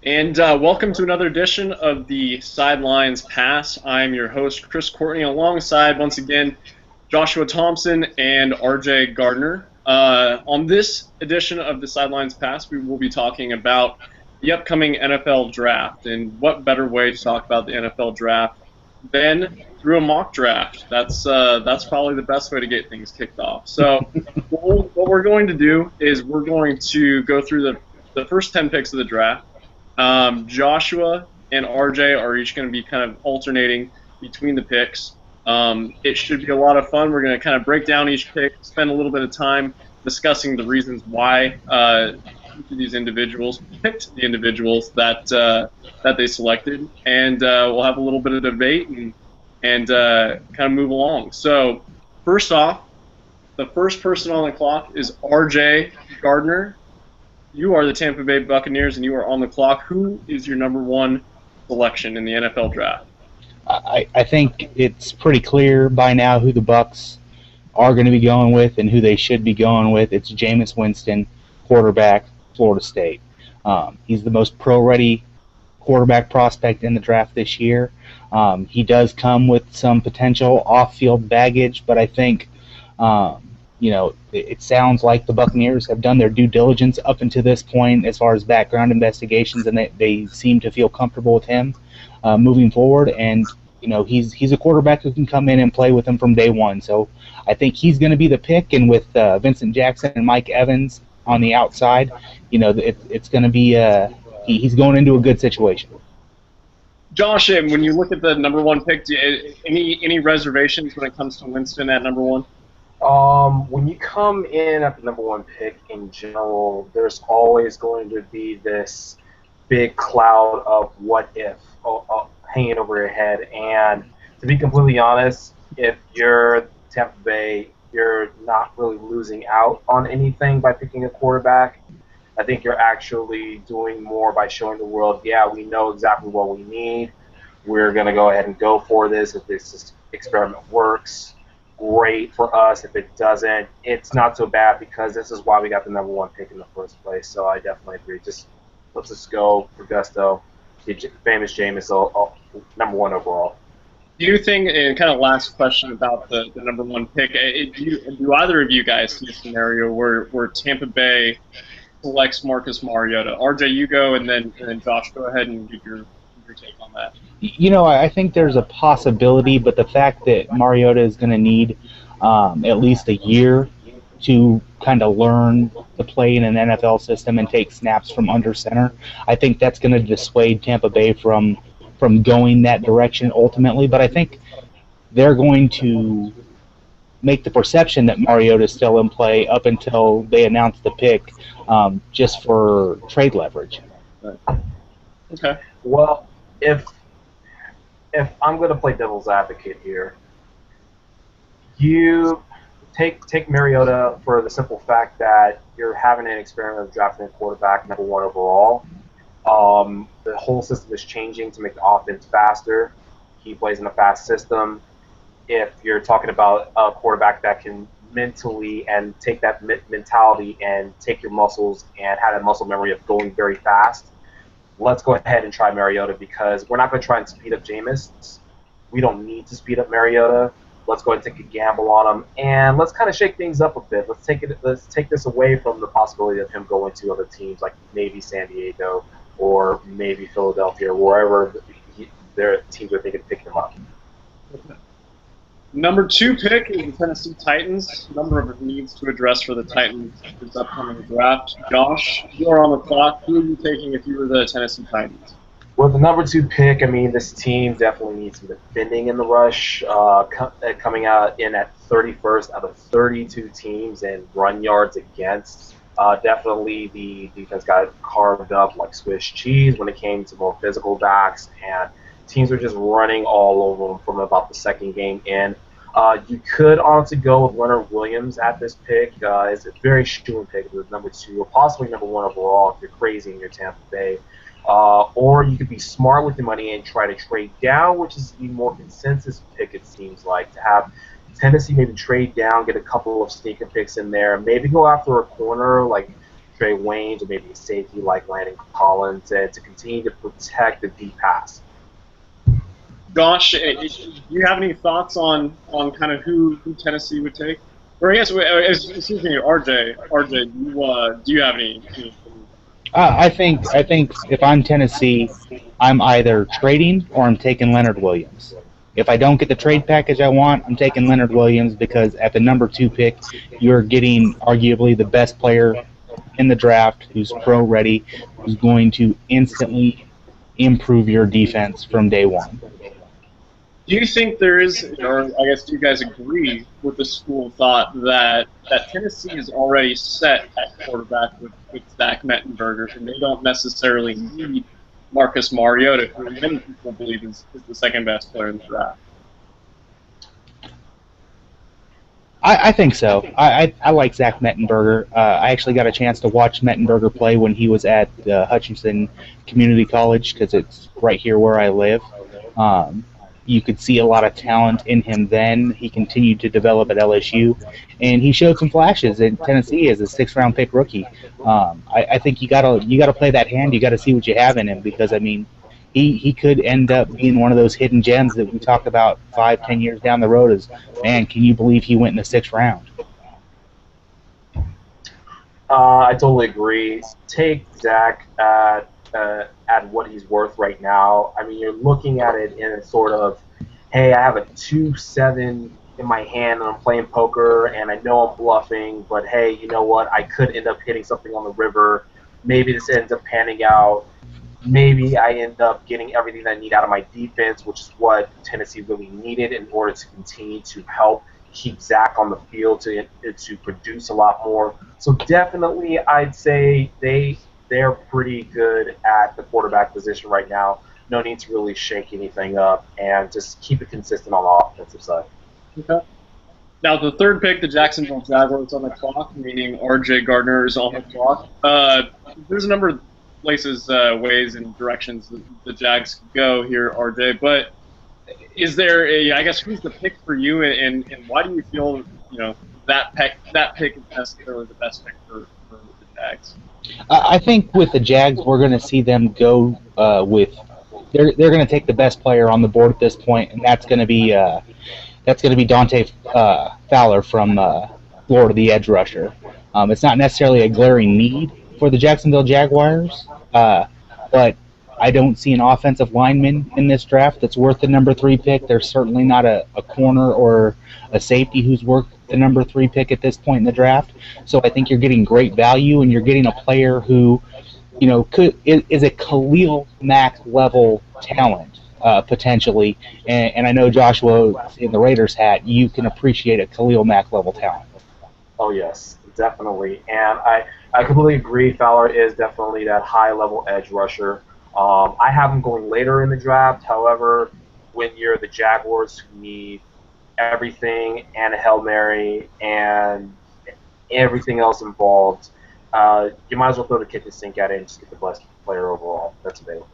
And welcome to another edition of the Sidelines Pass. I'm your host, Chris Courtney, alongside, once again, Joshua Thompson and RJ Gardner. On this edition of the Sidelines Pass, we will be talking about the upcoming NFL draft. And what better way to talk about the NFL draft than through a mock draft? That's probably the best way to get things kicked off. So what we're going to do is we're going to go through the first 10 picks of the draft. Joshua and RJ are each going to be kind of alternating between the picks. It should be a lot of fun. We're going to kind of break down each pick, spend a little bit of time discussing the reasons why each of these individuals picked the individuals that they selected, and we'll have a little bit of debate and kind of move along. So first off, the first person on the clock is RJ Gardner. You are the Tampa Bay Buccaneers, and you are on the clock. Who is your number one selection in the NFL draft? I think it's pretty clear by now who the Bucs are going to be going with and who they should be going with. It's Jameis Winston, quarterback, Florida State. He's the most pro-ready quarterback prospect in the draft this year. He does come with some potential off-field baggage, but I think it sounds like the Buccaneers have done their due diligence up until this point as far as background investigations, and they seem to feel comfortable with him moving forward. And he's a quarterback who can come in and play with him from day one. So I think he's going to be the pick. And with Vincent Jackson and Mike Evans on the outside, it's going to be he's going into a good situation. Josh, when you look at the number one pick, any reservations when it comes to Winston at number one? When you come in at the number one pick in general, there's always going to be this big cloud of what if hanging over your head. And to be completely honest, if you're Tampa Bay, you're not really losing out on anything by picking a quarterback. I think you're actually doing more by showing the world, yeah, we know exactly what we need. We're going to go ahead and go for this. If this experiment works, great for us. If it doesn't, it's not so bad because this is why we got the number one pick in the first place. So I definitely agree. Let's just go for gusto. The famous Jameis, number one overall. Do you think, and kind of last question about the number one pick, do either of you guys see a scenario where Tampa Bay selects Marcus Mariota? RJ, you go, and then Josh, go ahead and give your take on that. I think there's a possibility, but the fact that Mariota is going to need at least a year to kind of learn to play in an NFL system and take snaps from under center, I think that's going to dissuade Tampa Bay from going that direction ultimately. But I think they're going to make the perception that Mariota is still in play up until they announce the pick, just for trade leverage. Okay. Well, if I'm going to play devil's advocate here, you take Mariota for the simple fact that you're having an experiment of drafting a quarterback number one overall. The whole system is changing to make the offense faster. He plays in a fast system. If you're talking about a quarterback that can mentally and take that mentality and take your muscles and have that muscle memory of going very fast, let's go ahead and try Mariota because we're not going to try and speed up Jameis. We don't need to speed up Mariota. Let's go ahead and take a gamble on him, and let's kind of shake things up a bit. Let's take this away from the possibility of him going to other teams like maybe San Diego or maybe Philadelphia or wherever their teams are thinking of picking him up. Number two pick is the Tennessee Titans. Number of needs to address for the Titans this upcoming draft. Josh, you are on the clock. Who are you taking if you were the Tennessee Titans? With the number two pick, I mean, this team definitely needs some defending in the rush. Coming out in at 31st out of 32 teams in run yards against. Definitely the defense got carved up like Swiss cheese when it came to more physical backs, and teams were just running all over them from about the second game in. You could honestly go with Leonard Williams at this pick. It's a very shoo-in pick with number two, or possibly number one overall if you're crazy in your Tampa Bay. Or you could be smart with the money and try to trade down, which is the more consensus pick, it seems like, to have Tennessee maybe trade down, get a couple of sneaker picks in there, maybe go after a corner like Trey Waynes or maybe a safety like Landon Collins, and to continue to protect the deep pass. Josh, do you have any thoughts on kind of who Tennessee would take? Or I guess, excuse me, RJ, do you have any? I think if I'm Tennessee, I'm either trading or I'm taking Leonard Williams. If I don't get the trade package I want, I'm taking Leonard Williams because at the number 2 pick, you're getting arguably the best player in the draft who's pro ready, who's going to instantly improve your defense from day one. Do you think there is, or I guess do you guys agree with the school of thought that Tennessee is already set at quarterback with Zach Mettenberger, and they don't necessarily need Marcus Mariota, who many people believe is the second best player in the draft? I think so. I like Zach Mettenberger. I actually got a chance to watch Mettenberger play when he was at Hutchinson Community College because it's right here where I live. You could see a lot of talent in him then. He continued to develop at LSU, and he showed some flashes in Tennessee as a 6th-round pick rookie. I think you gotta play that hand. You got to see what you have in him because I mean, he could end up being one of those hidden gems that we talk about 5-10 years down the road. As man, can you believe he went in the 6th round? I totally agree. Take Zach at what he's worth right now. I mean, you're looking at it in a sort of, hey, I have a 2-7 in my hand and I'm playing poker and I know I'm bluffing, but hey, you know what? I could end up hitting something on the river. Maybe this ends up panning out. Maybe I end up getting everything that I need out of my defense, which is what Tennessee really needed in order to continue to help keep Zach on the field to produce a lot more. So definitely I'd say they're pretty good at the quarterback position right now. No need to really shake anything up and just keep it consistent on the offensive side. Okay. Now, the 3rd pick, the Jacksonville Jaguars on the clock, meaning R.J. Gardner is on the clock. There's a number of places, ways, and directions the Jags could go here, R.J., but is there I guess, who's the pick for you, and why do you feel, that pick is necessarily the best pick for the Jags? I think with the Jags, we're going to see them go with they're going to take the best player on the board at this point, and that's going to be Dante Fowler from Florida, the edge rusher. It's not necessarily a glaring need for the Jacksonville Jaguars, but I don't see an offensive lineman in this draft that's worth the number 3 pick. There's certainly not a corner or a safety who's worth the number 3 pick at this point in the draft. So I think you're getting great value, and you're getting a player who, is a Khalil Mack level talent potentially. And I know Joshua in the Raiders hat, you can appreciate a Khalil Mack level talent. Oh yes, definitely, and I completely agree. Fowler is definitely that high level edge rusher. I have him going later in the draft. However, when you're the Jaguars who need everything and a Hail Mary and everything else involved, you might as well throw the kitchen sink at it and just get the best player overall that's available.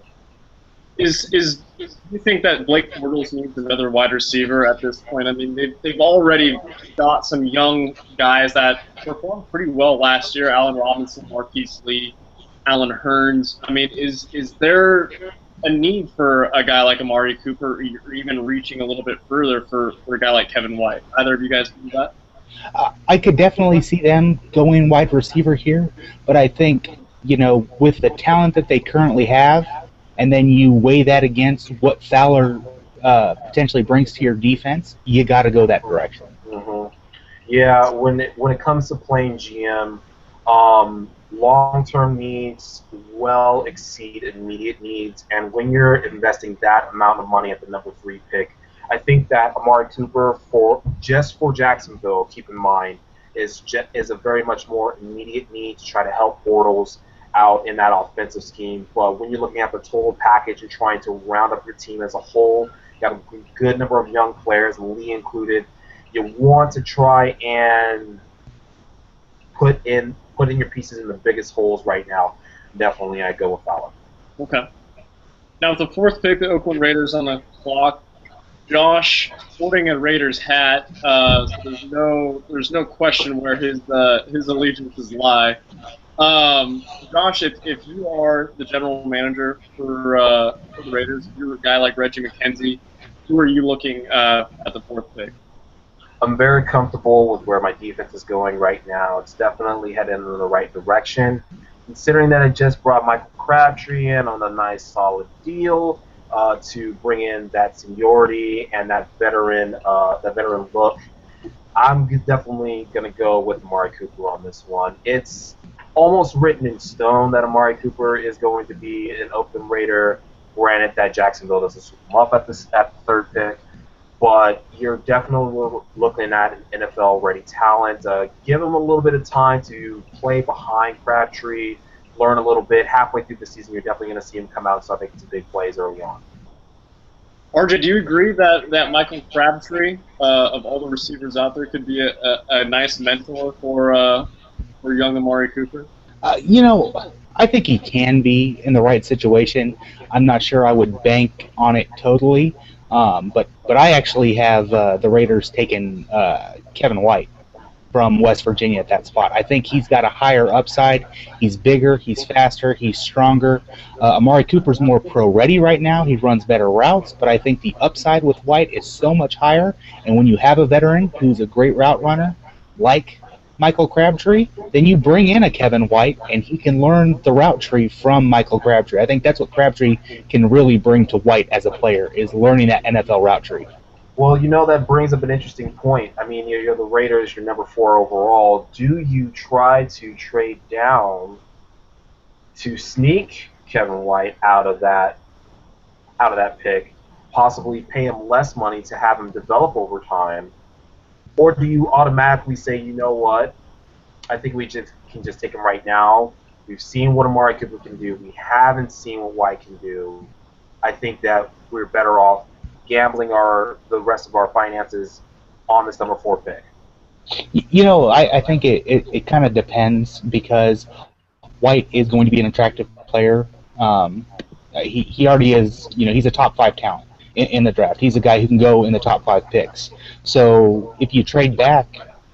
Do you think that Blake Bortles needs another wide receiver at this point? I mean, they've already got some young guys that performed pretty well last year. Allen Robinson, Marquise Lee, Alan Hearns. I mean, is there a need for a guy like Amari Cooper, or even reaching a little bit further for a guy like Kevin White? Either of you guys do that? I could definitely see them going wide receiver here, but I think, with the talent that they currently have, and then you weigh that against what Fowler potentially brings to your defense, you got to go that direction. Mm-hmm. Yeah, when it comes to playing GM, long-term needs well exceed immediate needs, and when you're investing that amount of money at the number 3 pick, I think that Amari Cooper for Jacksonville, keep in mind, is a very much more immediate need to try to help Bortles out in that offensive scheme. But when you're looking at the total package and trying to round up your team as a whole, you have a good number of young players, Lee included. You want to try and put in your pieces in the biggest holes right now. Definitely, I go with Fowler. Okay. Now with the 4th pick, the Oakland Raiders on the clock. Josh, sporting a Raiders hat, so there's no question where his allegiances lie. Josh, if you are the general manager for the Raiders, if you're a guy like Reggie McKenzie, who are you looking at the fourth pick? I'm very comfortable with where my defense is going right now. It's definitely heading in the right direction. Considering that I just brought Michael Crabtree in on a nice, solid deal to bring in that seniority and that veteran look, I'm definitely going to go with Amari Cooper on this one. It's almost written in stone that Amari Cooper is going to be an Oakland Raider. Granted that Jacksonville doesn't swoop him up at the third pick, but you're definitely looking at an NFL-ready talent. Give him a little bit of time to play behind Crabtree, learn a little bit. Halfway through the season, you're definitely going to see him come out and start making some big plays early on. RJ, do you agree that Michael Crabtree, of all the receivers out there, could be a nice mentor for young Amari Cooper? I think he can be in the right situation. I'm not sure I would bank on it totally, but I actually have the Raiders taking Kevin White from West Virginia at that spot. I think he's got a higher upside. He's bigger, he's faster, he's stronger. Amari Cooper's more pro-ready right now. He runs better routes, but I think the upside with White is so much higher. And when you have a veteran who's a great route runner, like Michael Crabtree, then you bring in a Kevin White, and he can learn the route tree from Michael Crabtree. I think that's what Crabtree can really bring to White as a player, is learning that NFL route tree. Well, that brings up an interesting point. I mean, you're the Raiders, you're number 4 overall. Do you try to trade down to sneak Kevin White out of that pick, possibly pay him less money to have him develop over time? Or do you automatically say, you know what, I think we can just take him right now. We've seen what Amari Cooper can do. We haven't seen what White can do. I think that we're better off gambling the rest of our finances on this number 4 pick. I think it kind of depends, because White is going to be an attractive player. He already is, he's a top 5 talent in the draft. He's a guy who can go in the top 5 picks. So if you trade back,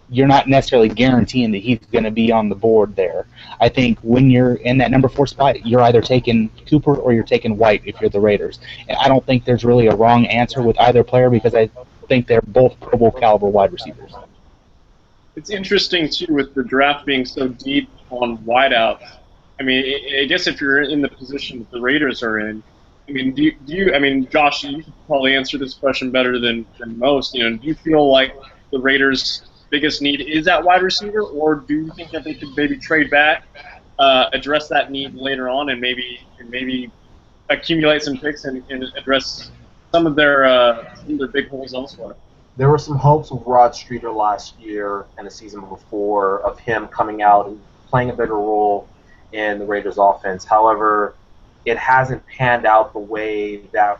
you're not necessarily guaranteeing that he's going to be on the board there. I think when you're in that number 4 spot, you're either taking Cooper or you're taking White if you're the Raiders. And I don't think there's really a wrong answer with either player, because I think they're both Pro Bowl caliber wide receivers. It's interesting, too, with the draft being so deep on wideouts. I mean, I guess if you're in the position that the Raiders are in, I mean, do you? I mean, Josh, you could probably answer this question better than most. Do you feel like the Raiders' biggest need is at wide receiver, or do you think that they could maybe trade back, address that need later on, and maybe accumulate some picks and address some of their big holes elsewhere? There were some hopes with Rod Streeter last year and the season before of him coming out and playing a bigger role in the Raiders' offense. However, it hasn't panned out the way that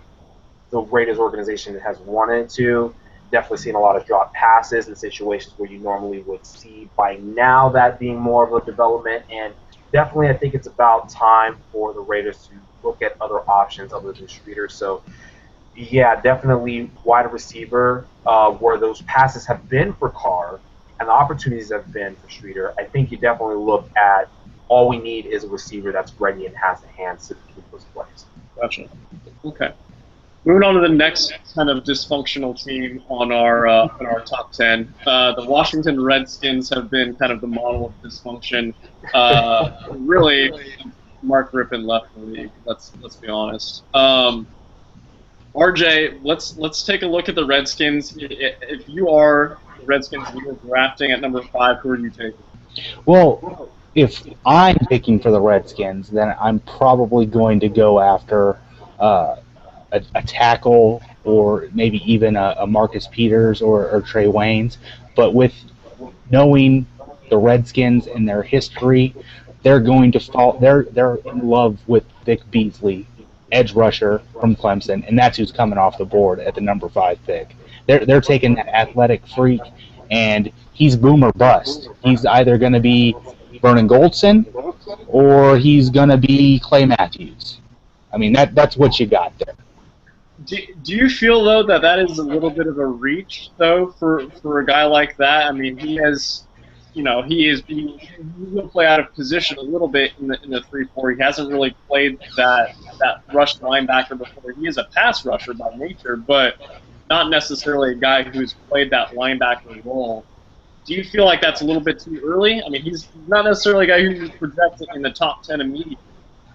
the Raiders organization has wanted to. Definitely seen a lot of drop passes in situations where you normally would see by now that being more of a development. And definitely I think it's about time for the Raiders to look at other options other than Streeter. So, yeah, definitely wide receiver where those passes have been for Carr and the opportunities have been for Streeter. I think you definitely look at all we need is a receiver that's ready and has the hands to keep those plays. Gotcha. Okay. Moving on to the next kind of dysfunctional team on our top 10. The Washington Redskins have been kind of the model of dysfunction. Really, Mark Rippon left the league. Let's be honest. RJ, let's take a look at the Redskins. If you are the Redskins and you're drafting at number 5, who are you taking? Well, if I'm picking for the Redskins, then I'm probably going to go after a tackle, or maybe even a Marcus Peters or Trey Waynes. But with knowing the Redskins and their history, they're going to fall. They're in love with Vic Beasley, edge rusher from Clemson, and that's who's coming off the board at the number 5 pick. They're taking that athletic freak, and he's boom or bust. He's either going to be Vernon Goldson or he's going to be Clay Matthews. I mean, that's what you got there. Do you feel, though, that is a little bit of a reach, though, for a guy like that? I mean, he he will play out of position a little bit in the 3-4. He hasn't really played that rush linebacker before. He is a pass rusher by nature, but not necessarily a guy who's played that linebacker role. Do you feel like that's a little bit too early? I mean, he's not necessarily a guy who's projected in the top 10 immediately.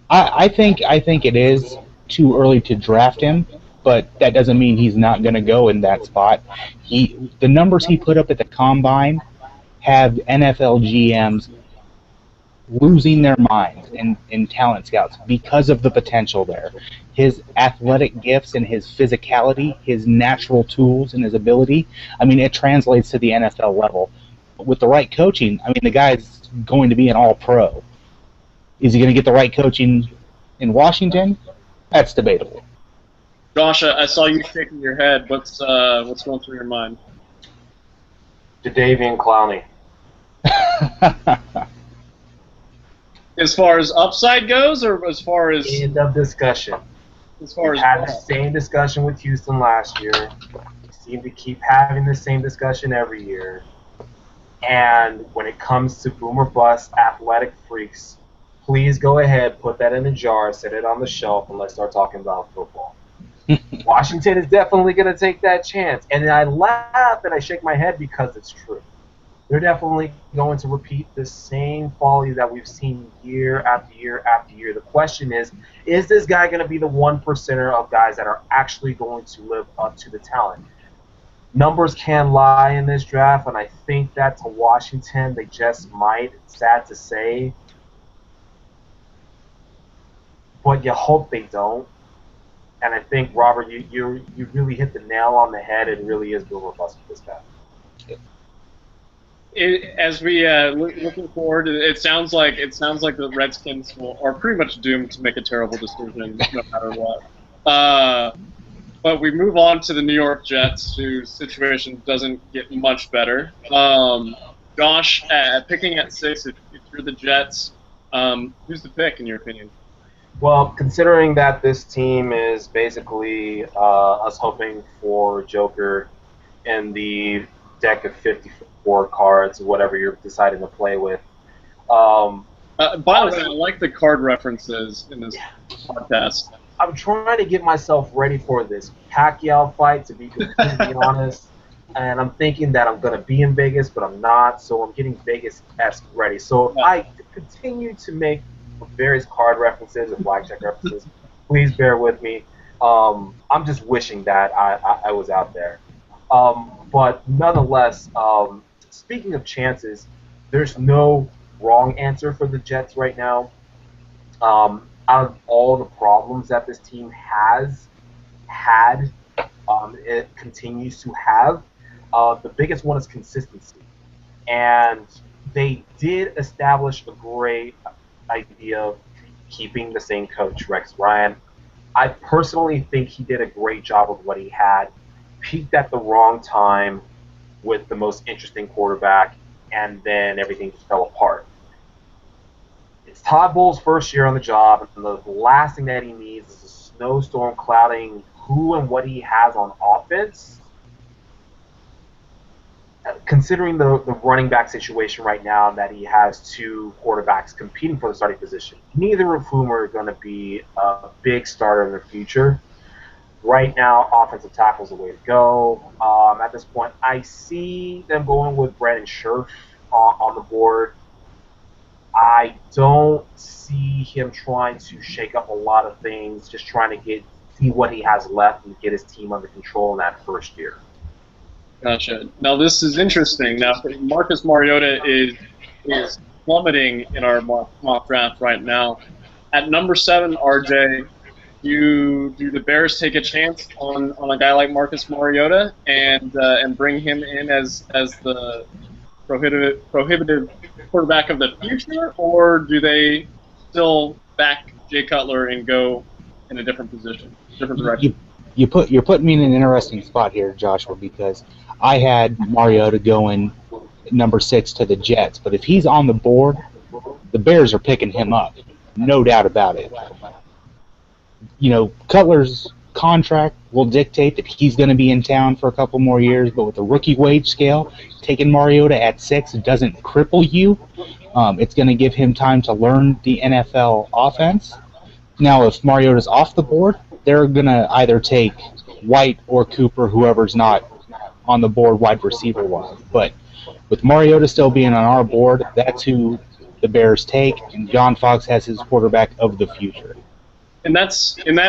I think it is too early to draft him, but that doesn't mean he's not going to go in that spot. The numbers he put up at the combine have NFL GMs losing their minds in talent scouts because of the potential there. His athletic gifts and his physicality, his natural tools and his ability, I mean, it translates to the NFL level. With the right coaching, I mean, the guy's going to be an all-pro. Is he going to get the right coaching in Washington? That's debatable. Josh, I saw you shaking your head. What's going through your mind? Jadeveon Clowney. As far as upside goes, or as far as end of discussion? As far we as had the same discussion with Houston last year. We seem to keep having the same discussion every year. And when it comes to boomer bust athletic freaks, please go ahead, put that in a jar, set it on the shelf, and let's start talking about football. Washington is definitely going to take that chance. And I laugh and I shake my head because it's true. They're definitely going to repeat the same folly that we've seen year after year after year. The question is this guy going to be the 1%er of guys that are actually going to live up to the talent? Numbers can lie in this draft, and I think that to Washington, they just might. It's sad to say. But you hope they don't. And I think, Robert, you really hit the nail on the head. It really is boomer bust with this guy. As we looking forward, it sounds like the Redskins are pretty much doomed to make a terrible decision no matter what. But we move on to the New York Jets, whose situation doesn't get much better. Josh, picking at 6, if you're the Jets, who's the pick in your opinion? Well, considering that this team is basically us hoping for Joker in the deck of 54 cards, whatever you're deciding to play with. By the way, I like the card references in this podcast. I'm trying to get myself ready for this Pacquiao fight, to be completely honest. And I'm thinking that I'm going to be in Vegas, but I'm not, so I'm getting Vegas-esque ready. So if I continue to make various card references and blackjack references, please bear with me. I'm just wishing that I was out there. But nonetheless, speaking of chances, there's no wrong answer for the Jets right now. Out of all the problems that this team has had, it continues to have, the biggest one is consistency. And they did establish a great idea of keeping the same coach, Rex Ryan. I personally think he did a great job with what he had. Peaked at the wrong time with the most interesting quarterback, and then everything just fell apart. It's Todd Bowles' first year on the job, and the last thing that he needs is a snowstorm clouding who and what he has on offense. Considering the running back situation right now, that he has 2 quarterbacks competing for the starting position, neither of whom are going to be a big starter in the future. Right now, offensive tackle is the way to go. At this point, I see them going with Brandon Scherf on the board. I don't see him trying to shake up a lot of things, just trying to see what he has left and get his team under control in that first year. Gotcha. Now this is interesting. Now Marcus Mariota is plummeting in our mock draft right now. At number 7, RJ, do the Bears take a chance on a guy like Marcus Mariota and bring him in as the prohibitive quarterback of the future, or do they still back Jay Cutler and go in a different position, different direction? You're putting me in an interesting spot here, Joshua, because I had Mariota going number 6 to the Jets, but if he's on the board, the Bears are picking him up, no doubt about it. You know, Cutler's contract will dictate that he's going to be in town for a couple more years, but with the rookie wage scale, taking Mariota at 6 doesn't cripple you. It's going to give him time to learn the NFL offense. Now, if Mariota's off the board, they're going to either take White or Cooper, whoever's not on the board wide receiver wise. But with Mariota still being on our board, that's who the Bears take, and John Fox has his quarterback of the future. And that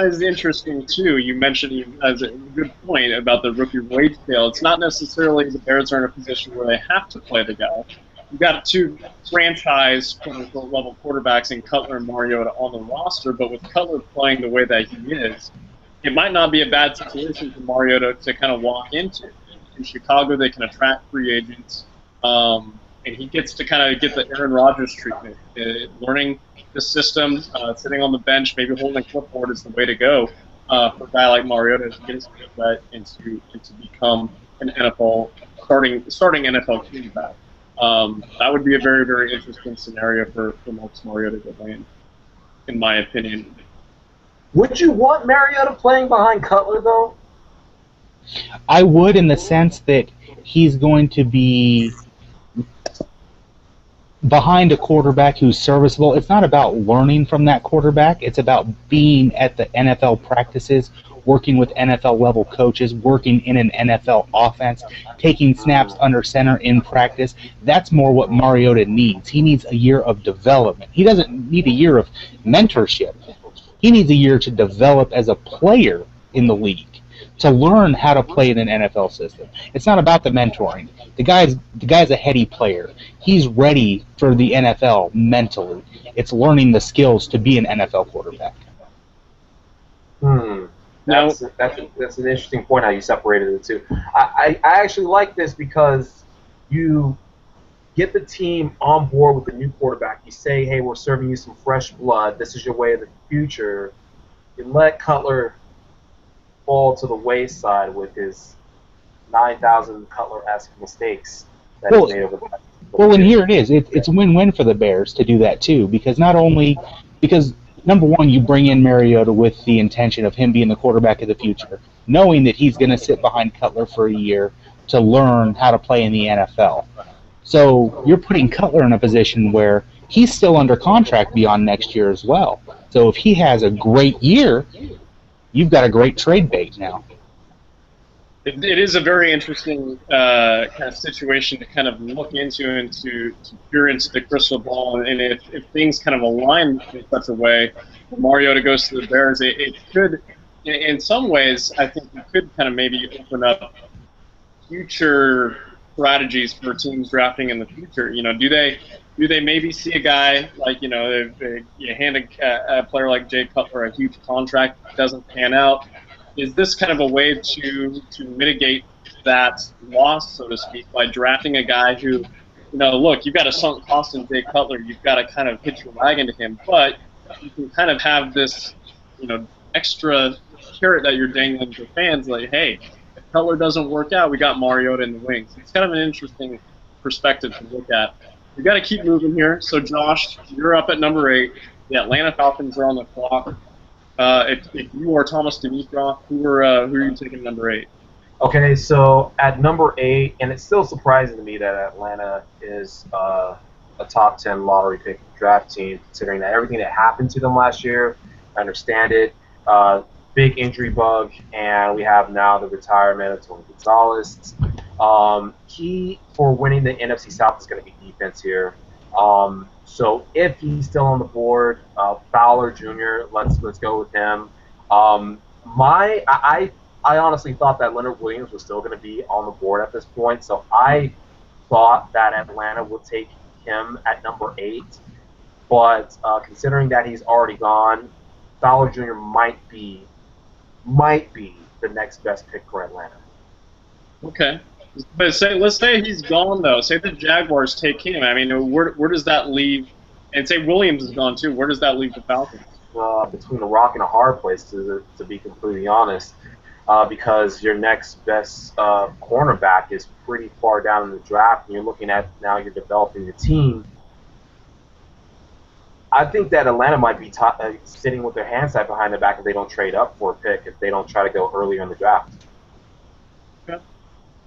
is interesting too. You mentioned as a good point about the rookie wage scale. It's not necessarily the Bears are in a position where they have to play the guy. You've got two franchise quote-unquote level quarterbacks in Cutler and Mariota on the roster, but with Cutler playing the way that he is, it might not be a bad situation for Mariota to kind of walk into. In Chicago, they can attract free agents, and he gets to kind of get the Aaron Rodgers treatment, learning the system, sitting on the bench, maybe holding a clipboard is the way to go for a guy like Mariota to get his feet wet and to become an NFL starting NFL quarterback. That would be a very, very interesting scenario for Marcus Mariota to land, in my opinion. Would you want Mariota playing behind Cutler, though? I would, in the sense that he's going to be behind a quarterback who's serviceable. It's not about learning from that quarterback. It's about being at the NFL practices, working with NFL-level coaches, working in an NFL offense, taking snaps under center in practice. That's more what Mariota needs. He needs a year of development. He doesn't need a year of mentorship. He needs a year to develop as a player in the league, to learn how to play in an NFL system. It's not about the mentoring. The guy's a heady player. He's ready for the NFL mentally. It's learning the skills to be an NFL quarterback. That's an interesting point how you separated the two. I actually like this because you get the team on board with the new quarterback. You say, hey, we're serving you some fresh blood. This is your way of the future. You let Cutler fall to the wayside with his 9,000 Cutler-esque mistakes that he made over the past. Well, and here it is. It's a win-win for the Bears to do that too, because number one, you bring in Mariota with the intention of him being the quarterback of the future, knowing that he's going to sit behind Cutler for a year to learn how to play in the NFL. So you're putting Cutler in a position where he's still under contract beyond next year as well. So if he has a great year, you've got a great trade bait now. It is a very interesting kind of situation to kind of look into and to peer into the crystal ball. And if things kind of align in such a way, Mariota goes to the Bears, it could, in some ways, I think it could kind of maybe open up future strategies for teams drafting in the future. You know, do they maybe see a guy like, you know, you hand a player like Jay Cutler a huge contract, doesn't pan out? Is this kind of a way to mitigate that loss, so to speak, by drafting a guy who, you know, look, you've got a sunk cost in Jay Cutler, you've got to kind of hitch your wagon to him, but you can kind of have this, you know, extra carrot that you're dangling to fans, like, hey, if Cutler doesn't work out, we got Mariota in the wings. It's kind of an interesting perspective to look at. We've got to keep moving here. So, Josh, you're up at number 8. The Atlanta Falcons are on the clock. If you are Thomas Dimitroff, who are you taking number 8? Okay, so at number 8, and it's still surprising to me that Atlanta is a top 10 lottery pick draft team, considering that everything that happened to them last year. I understand it. Big injury bug, and we have now the retirement of Tony Gonzalez. Key for winning the NFC South is going to be defense here. So if he's still on the board, Fowler Jr., let's go with him. I honestly thought that Leonard Williams was still going to be on the board at this point, so I thought that Atlanta would take him at number 8. But considering that he's already gone, Fowler Jr. might be the next best pick for Atlanta. Okay. But let's say he's gone, though. Say the Jaguars take him. I mean, where does that leave? And say Williams is gone, too. Where does that leave the Falcons? Between a rock and a hard place, to be completely honest, because your next best cornerback is pretty far down in the draft, and you're looking at now you're developing the team. I think that Atlanta might be sitting with their hands tied behind their back if they don't trade up for a pick, if they don't try to go earlier in the draft. Okay.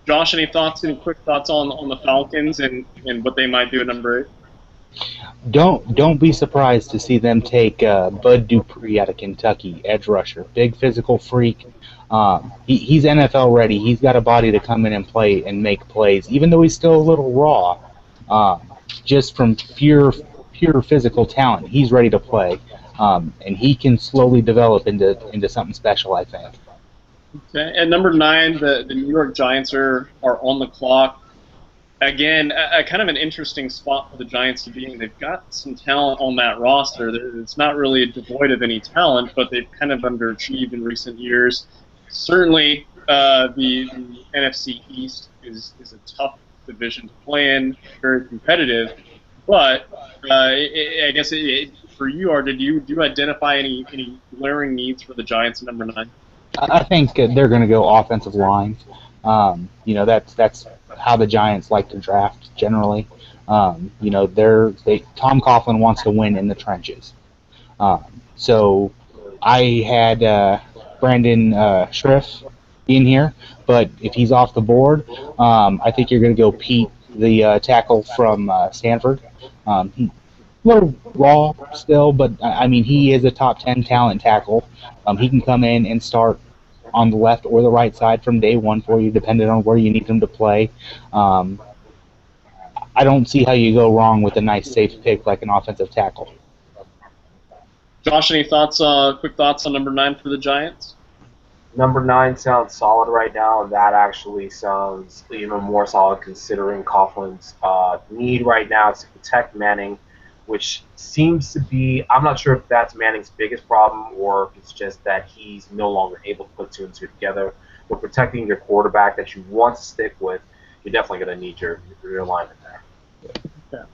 Josh, any thoughts? Any quick thoughts on the Falcons and what they might do at number 8? Don't be surprised to see them take Bud Dupree out of Kentucky, edge rusher, big physical freak. He's NFL ready. He's got a body to come in and play and make plays, even though he's still a little raw. Just from pure physical talent, he's ready to play, and he can slowly develop into something special, I think. Okay. At number 9, the New York Giants are on the clock. Again, a kind of an interesting spot for the Giants to be in. They've got some talent on that roster. It's not really devoid of any talent, but they've kind of underachieved in recent years. Certainly, the NFC East is a tough division to play in, very competitive. But I guess for you, did you identify any glaring needs for the Giants at number 9? I think they're going to go offensive line. That's how the Giants like to draft generally. Tom Coughlin wants to win in the trenches. So I had Brandon Schriff in here, but if he's off the board, I think you're going to go Pete, the tackle from Stanford. He's a little raw still, but I mean he is a top 10 talent tackle. He can come in and start on the left or the right side from day one for you, depending on where you need him to play. I don't see how you go wrong with a nice, safe pick like an offensive tackle. Josh, any thoughts? Quick thoughts on number 9 for the Giants? Number 9 sounds solid right now, and that actually sounds even more solid considering Coughlin's need right now to protect Manning, which seems to be, I'm not sure if that's Manning's biggest problem or if it's just that he's no longer able to put 2 and 2 together. But protecting your quarterback that you want to stick with, you're definitely going to need your lineman there. Okay.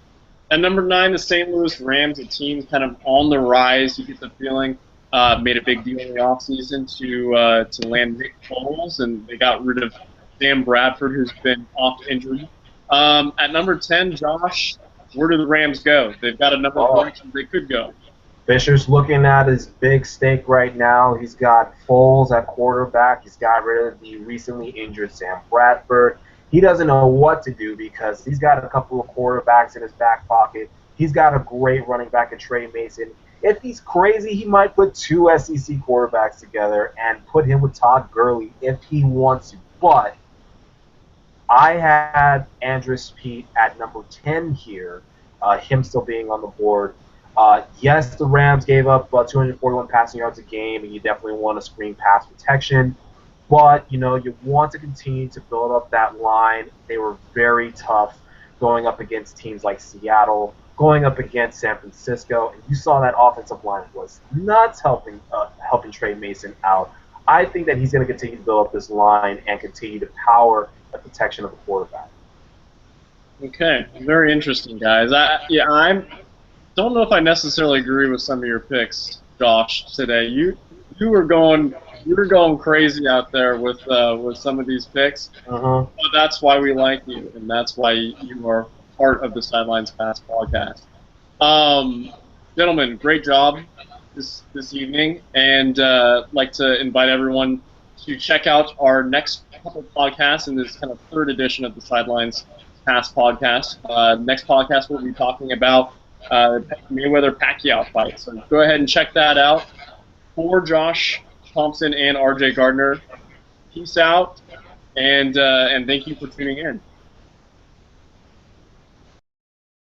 At number 9, the St. Louis Rams, a team kind of on the rise, you get the feeling. Made a big deal in the offseason to land Nick Foles, and they got rid of Sam Bradford, who's been off injury. At number 10, Josh, where do the Rams go? They've got a number of directions they could go. Fisher's looking at his big stake right now. He's got Foles at quarterback. He's got rid of the recently injured Sam Bradford. He doesn't know what to do because he's got a couple of quarterbacks in his back pocket. He's got a great running back in Trey Mason. If he's crazy, he might put 2 SEC quarterbacks together and put him with Todd Gurley if he wants to. But I had Andrus Peat at number 10 here, him still being on the board. Yes, the Rams gave up 241 passing yards a game, and you definitely want to screen pass protection. But, you want to continue to build up that line. They were very tough going up against teams like Seattle, going up against San Francisco, and you saw that offensive line was nuts helping Trey Mason out. I think that he's going to continue to build up this line and continue to power the protection of the quarterback. Okay, very interesting, guys. I don't know if I necessarily agree with some of your picks, Josh. Today, you were going crazy out there with some of these picks. But that's why we like you, and that's why you are part of the Sidelines Pass podcast. Gentlemen, great job this evening, and like to invite everyone to check out our next couple podcasts in this kind of 3rd edition of the Sidelines Pass podcast. Next podcast we'll be talking about Mayweather Pacquiao fight. So go ahead and check that out. For Josh Thompson and RJ Gardner, peace out, and thank you for tuning in.